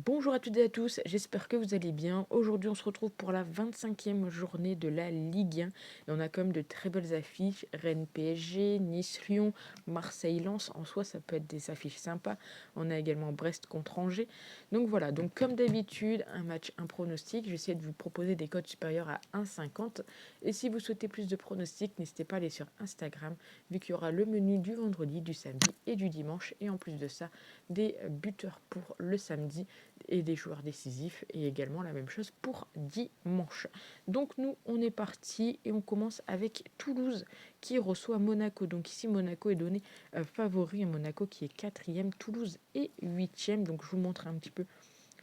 Bonjour à toutes et à tous, j'espère que vous allez bien. Aujourd'hui, on se retrouve pour la 25e journée de la Ligue 1 et on a quand même de très belles affiches. Rennes PSG, Nice-Lyon, Marseille-Lens. En soi, ça peut être des affiches sympas. On a également Brest contre Angers. Donc voilà, donc comme d'habitude, un match, un pronostic. J'essaie de vous proposer des cotes supérieurs à 1,50. Et si vous souhaitez plus de pronostics, n'hésitez pas à aller sur Instagram, vu qu'il y aura le menu du vendredi, du samedi et du dimanche. Et en plus de ça, des buteurs pour le samedi et des joueurs décisifs et également la même chose pour dimanche. Donc nous on est parti et on commence avec Toulouse qui reçoit Monaco. Donc ici Monaco est donné favori, Monaco qui est quatrième, Toulouse est huitième. Donc je vous montre un petit peu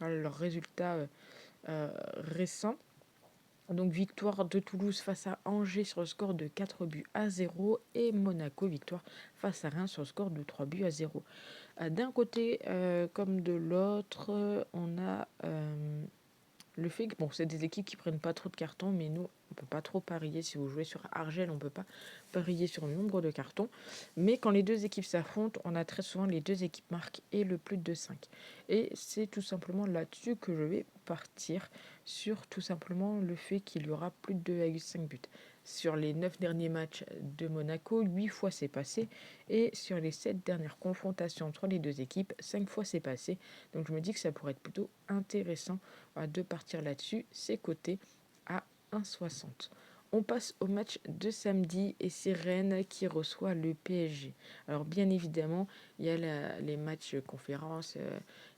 leurs résultats récents. Donc victoire de Toulouse face à Angers sur le score de 4 buts à 0 et Monaco victoire face à Reims sur le score de 3 buts à 0. D'un côté comme de l'autre, on a le fait que bon, c'est des équipes qui prennent pas trop de cartons, mais nous, on peut pas trop parier. Si vous jouez sur Argel, on peut pas parier sur le nombre de cartons. Mais quand les deux équipes s'affrontent, on a très souvent les deux équipes marquent et le plus de 5. Et c'est tout simplement là-dessus que je vais partir, sur tout simplement le fait qu'il y aura plus de 2,5 buts. Sur les 9 derniers matchs de Monaco, 8 fois c'est passé. Et sur les 7 dernières confrontations entre les deux équipes, 5 fois c'est passé. Donc je me dis que ça pourrait être plutôt intéressant de partir là-dessus. C'est coté à 1,60. On passe au match de samedi et c'est Rennes qui reçoit le PSG. Alors bien évidemment, il y a les matchs conférences,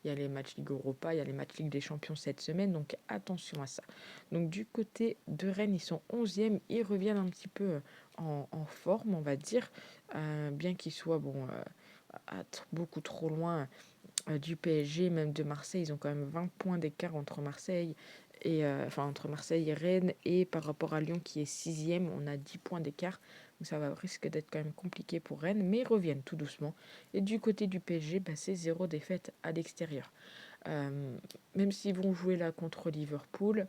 il y a les matchs Ligue Europa, il y a les matchs Ligue des Champions cette semaine, donc attention à ça. Donc du côté de Rennes, ils sont 11e, ils reviennent un petit peu en forme, on va dire, bien qu'ils soient beaucoup trop loin du PSG, même de Marseille. Ils ont quand même 20 points d'écart entre Marseille entre Marseille et Rennes, et par rapport à Lyon qui est sixième, on a 10 points d'écart. Donc risque d'être quand même compliqué pour Rennes, mais ils reviennent tout doucement. Et du côté du PSG, c'est 0 défaite à l'extérieur. Euh, Même s'ils vont jouer là contre Liverpool,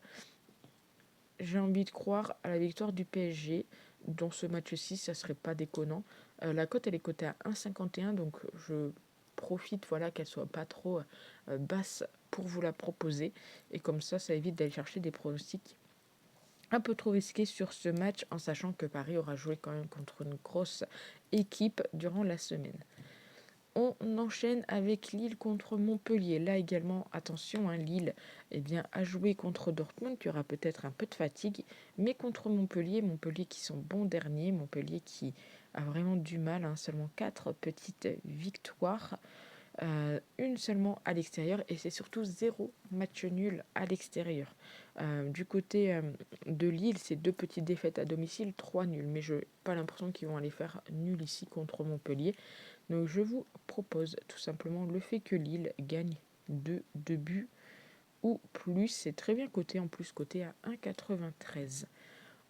j'ai envie de croire à la victoire du PSG. Dans ce match-ci, ça serait pas déconnant. La cote, elle est cotée à 1,51, donc je profite qu'elle soit pas trop basse pour vous la proposer. Et comme ça évite d'aller chercher des pronostics un peu trop risqués sur ce match, en sachant que Paris aura joué quand même contre une grosse équipe durant la semaine. On enchaîne avec Lille contre Montpellier. Là également, attention, Lille a joué contre Dortmund, qui aura peut-être un peu de fatigue, mais contre Montpellier qui sont bons derniers, Montpellier qui a vraiment du mal, seulement 4 petites victoires, une seulement à l'extérieur, et c'est surtout 0 match nul à l'extérieur. Du côté de Lille, c'est 2 petites défaites à domicile, 3 nuls, mais je n'ai pas l'impression qu'ils vont aller faire nul ici contre Montpellier. Donc je vous propose tout simplement le fait que Lille gagne de 2 buts ou plus. C'est très bien coté, en plus coté à 1,93.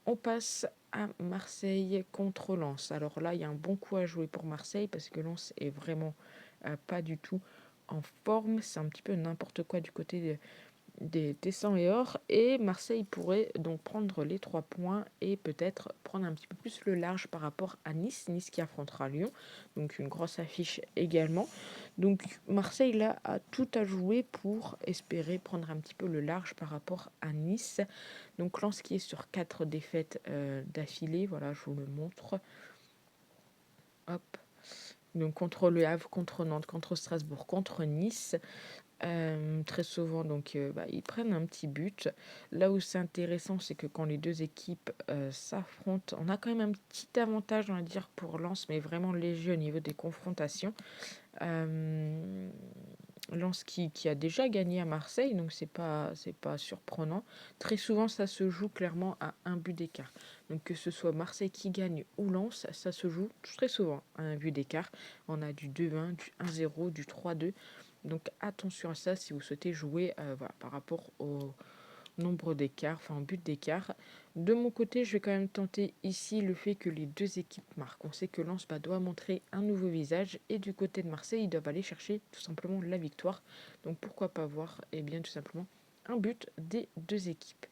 On passe à Marseille contre Lens. Alors là, il y a un bon coup à jouer pour Marseille parce que Lens est vraiment pas du tout en forme. C'est un petit peu n'importe quoi du côté des Tessans et Or, et Marseille pourrait donc prendre les 3 points et peut-être prendre un petit peu plus le large par rapport à Nice qui affrontera Lyon, donc une grosse affiche également. Donc Marseille là a tout à jouer pour espérer prendre un petit peu le large par rapport à Nice. Donc Lens qui est sur 4 défaites d'affilée, voilà, je vous le montre. Hop. Donc contre le Havre, contre Nantes, contre Strasbourg, contre Nice. Très souvent, ils prennent un petit but. Là où c'est intéressant, c'est que quand les deux équipes s'affrontent, on a quand même un petit avantage, on va dire, pour Lens, mais vraiment léger au niveau des confrontations. Euh, Lens qui a déjà gagné à Marseille, donc c'est pas surprenant. Très souvent, ça se joue clairement à un but d'écart. Donc que ce soit Marseille qui gagne ou Lens, ça se joue très souvent à un but d'écart. On a du 2-1, du 1-0, du 3-2. Donc attention à ça si vous souhaitez jouer par rapport au nombre d'écarts, enfin en but d'écart. De mon côté, je vais quand même tenter ici le fait que les deux équipes marquent. On sait que Lens doit montrer un nouveau visage, et du côté de Marseille, ils doivent aller chercher tout simplement la victoire. Donc pourquoi pas voir tout simplement un but des deux équipes.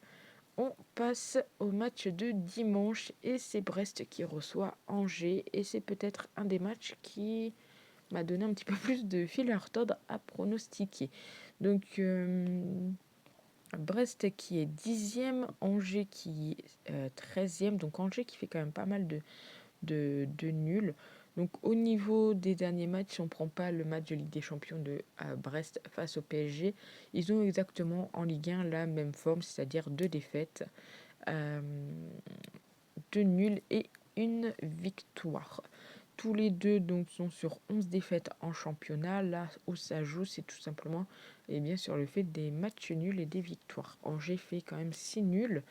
On passe au match de dimanche et c'est Brest qui reçoit Angers, et c'est peut-être un des matchs qui m'a donné un petit peu plus de fil à retordre à pronostiquer. Donc, Brest qui est 10e, Angers qui est 13e. Donc, Angers qui fait quand même pas mal de nuls. Donc, au niveau des derniers matchs, si on ne prend pas le match de Ligue des Champions de Brest face au PSG, ils ont exactement en Ligue 1 la même forme, c'est-à-dire 2 défaites, euh, 2 nuls et une victoire. Tous les deux donc sont sur 11 défaites en championnat. Là où ça joue, c'est tout simplement sur le fait des matchs nuls et des victoires. Angers fait quand même 6 nuls.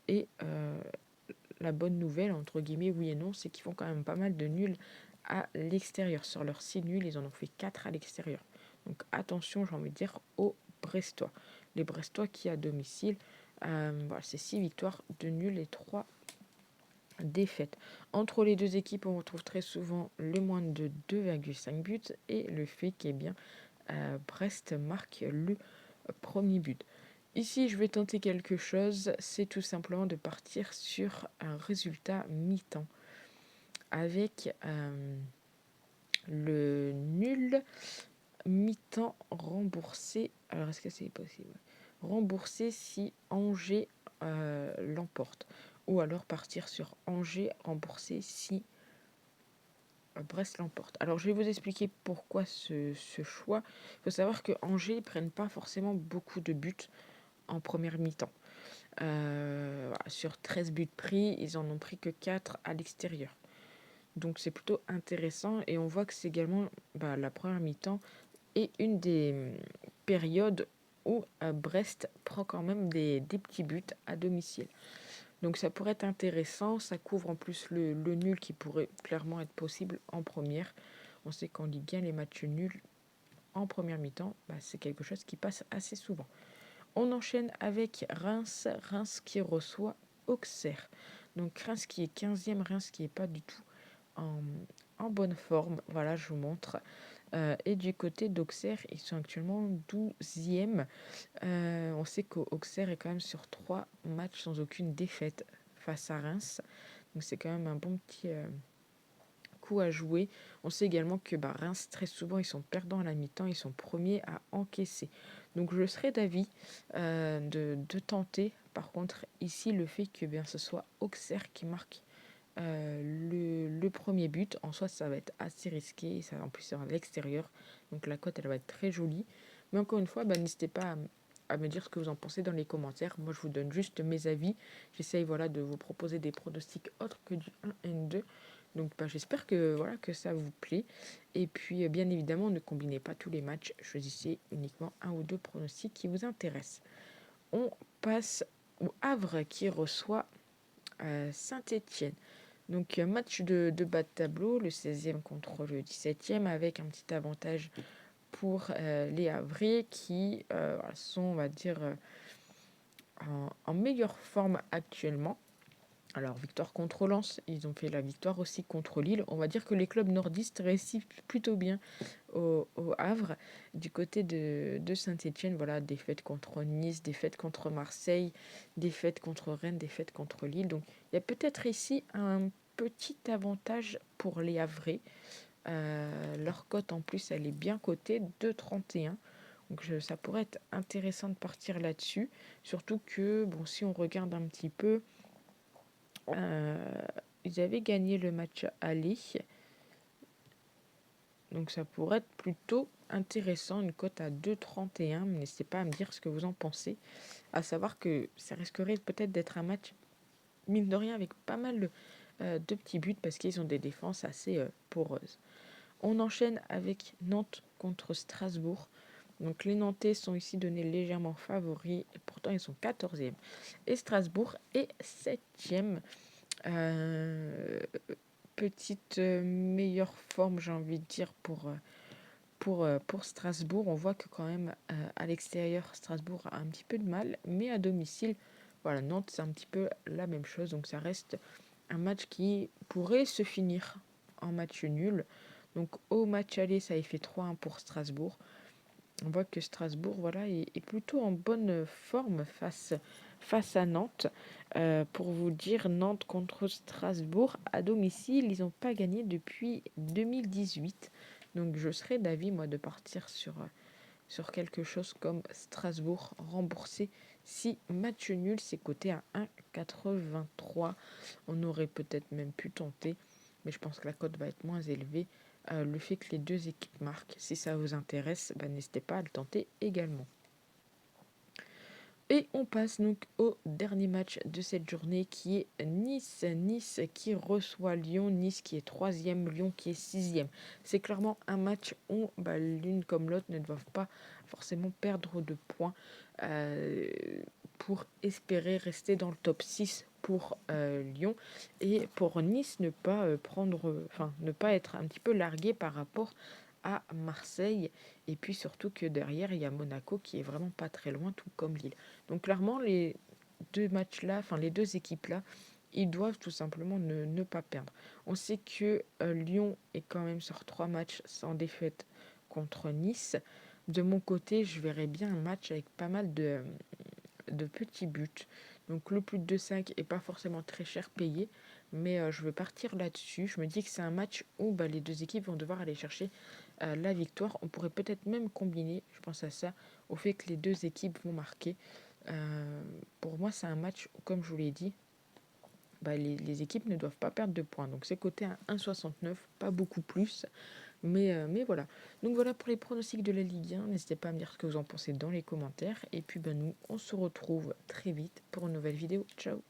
Et la bonne nouvelle, entre guillemets, oui et non, c'est qu'ils font quand même pas mal de nuls à l'extérieur. Sur leurs 6 nuls, ils en ont fait 4 à l'extérieur. Donc attention, j'ai envie de dire, aux Brestois. Les Brestois qui, à domicile, voilà, c'est 6 victoires, 2 nuls et 3 défaite. Entre les deux équipes, on retrouve très souvent le moins de 2,5 buts et le fait Brest marque le premier but. Ici, je vais tenter quelque chose, c'est tout simplement de partir sur un résultat mi-temps avec le nul mi-temps remboursé. Alors, est-ce que c'est possible? Remboursé si Angers l'emporte. Ou alors partir sur Angers remboursé si Brest l'emporte. Alors, je vais vous expliquer pourquoi ce choix. Il faut savoir que Angers ne prennent pas forcément beaucoup de buts en première mi-temps. Voilà, sur 13 buts pris, ils en ont pris que 4 à l'extérieur. Donc, c'est plutôt intéressant. Et on voit que c'est également la première mi-temps et une des périodes où Brest prend quand même des petits buts à domicile. Donc ça pourrait être intéressant, ça couvre en plus le nul qui pourrait clairement être possible en première. On sait qu'en Ligue 1, les matchs nuls en première mi-temps, c'est quelque chose qui passe assez souvent. On enchaîne avec Reims, Reims qui reçoit Auxerre. Donc Reims qui est 15e, Reims qui n'est pas du tout en bonne forme. Voilà, je vous montre. Et du côté d'Auxerre, ils sont actuellement 12e. On sait qu'Auxerre est quand même sur 3 matchs sans aucune défaite face à Reims. Donc c'est quand même un bon petit coup à jouer. On sait également que Reims, très souvent, ils sont perdants à la mi-temps, ils sont premiers à encaisser. Donc je serais d'avis de tenter, par contre, ici, le fait que ce soit Auxerre qui marque le premier but. En soi, ça va être assez risqué. Ça, en plus, c'est à l'extérieur. Donc la cote, elle va être très jolie. Mais encore une fois, n'hésitez pas à me dire ce que vous en pensez dans les commentaires. Moi, je vous donne juste mes avis. J'essaye de vous proposer des pronostics autres que du 1 et 2. Donc j'espère que ça vous plaît. Et puis, bien évidemment, ne combinez pas tous les matchs. Choisissez uniquement un ou deux pronostics qui vous intéressent. On passe au Havre qui reçoit Saint-Étienne. Donc match de bas de tableau, le 16e contre le 17e, avec un petit avantage pour les Havrais qui sont, on va dire, en meilleure forme actuellement. Alors, victoire contre Lens, ils ont fait la victoire aussi contre Lille. On va dire que les clubs nordistes réussissent plutôt bien au Havre. Du côté de Saint-Étienne, voilà, défaite contre Nice, défaite contre Marseille, défaite contre Rennes, défaite contre Lille. Donc, il y a peut-être ici un petit avantage pour les Havrais. Leur cote en plus, elle est bien cotée, 2,31. Donc ça pourrait être intéressant de partir là-dessus. Surtout que, si on regarde un petit peu, ils avaient gagné le match aller. Donc ça pourrait être plutôt intéressant, une cote à 2,31. N'hésitez pas à me dire ce que vous en pensez. À savoir que ça risquerait peut-être d'être un match, mine de rien, avec pas mal de petits buts parce qu'ils ont des défenses assez poreuses. On enchaîne avec Nantes contre Strasbourg. Donc les Nantais sont ici donnés légèrement favoris, et pourtant ils sont 14e. Et Strasbourg est 7e. Petite meilleure forme, j'ai envie de dire, pour Strasbourg. On voit que quand même, à l'extérieur, Strasbourg a un petit peu de mal, mais à domicile, voilà, Nantes, c'est un petit peu la même chose. Donc ça reste un match qui pourrait se finir en match nul. Donc au match aller, ça a fait 3-1 pour Strasbourg. On voit que Strasbourg est plutôt en bonne forme face à Nantes. Pour vous dire, Nantes contre Strasbourg, à domicile, ils n'ont pas gagné depuis 2018. Donc je serais d'avis, moi, de partir sur quelque chose comme Strasbourg remboursé 6 matchs nuls, c'est coté à 1,83. On aurait peut-être même pu tenter, mais je pense que la cote va être moins élevée. Le fait que les deux équipes marquent, si ça vous intéresse, n'hésitez pas à le tenter également. Et on passe donc au dernier match de cette journée qui est Nice. Nice qui reçoit Lyon. Nice qui est troisième, Lyon qui est sixième. C'est clairement un match où l'une comme l'autre ne doivent pas forcément perdre de points pour espérer rester dans le top 6 pour Lyon. Et pour Nice, ne pas ne pas être un petit peu largué par rapport à Marseille. Et puis surtout que derrière, il y a Monaco qui est vraiment pas très loin, tout comme Lille. Donc clairement, les deux matchs-là, les deux équipes-là, ils doivent tout simplement ne pas perdre. On sait que Lyon est quand même sur 3 matchs sans défaite contre Nice. De mon côté, je verrais bien un match avec pas mal de petits buts. Donc le plus de 2,5 est pas forcément très cher payé, mais je vais partir là-dessus. Je me dis que c'est un match où les deux équipes vont devoir aller chercher la victoire. On pourrait peut-être même combiner, je pense à ça, au fait que les deux équipes vont marquer. Pour moi, c'est un match où, comme je vous l'ai dit, les équipes ne doivent pas perdre de points. Donc c'est coté à 1,69, pas beaucoup plus. Mais voilà. Donc voilà pour les pronostics de la Ligue 1. N'hésitez pas à me dire ce que vous en pensez dans les commentaires. Et puis nous, on se retrouve très vite pour une nouvelle vidéo. Ciao!